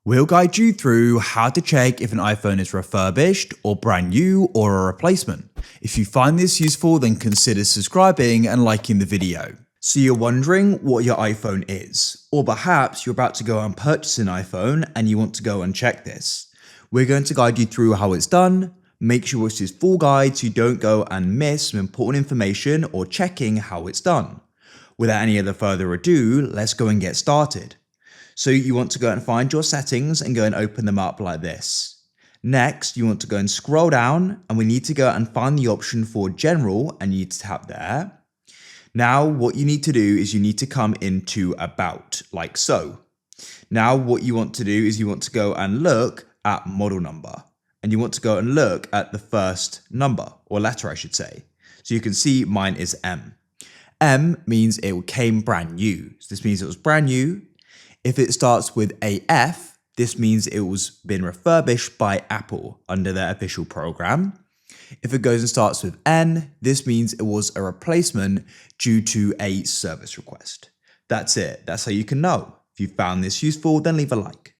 We'll guide you through how to check if an iPhone is refurbished or brand new or a replacement. If you find this useful, then consider subscribing and liking the video. So you're wondering what your iPhone is, or perhaps you're about to go and purchase an iPhone and you want to go and check this. We're going to guide you through how it's done. Make sure you watch this full guide so you don't go and miss some important information or checking how it's done. Without any other further ado, let's go and get started. So you want to go and find your settings and go and open them up like this. Next, you want to go and scroll down and we need to go and find the option for general and you need to tap there. Now, what you need to do is you need to come into about, like so. Now, what you want to do is you want to go and look at model number and you want to go and look at the first number or letter, I should say. So you can see mine is M. M means it came brand new. So this means it was brand new. If it starts with a F, this means it was been refurbished by Apple under their official program. If it goes and starts with N, this means it was a replacement due to a service request. That's it. That's how you can know. If you found this useful, then leave a like.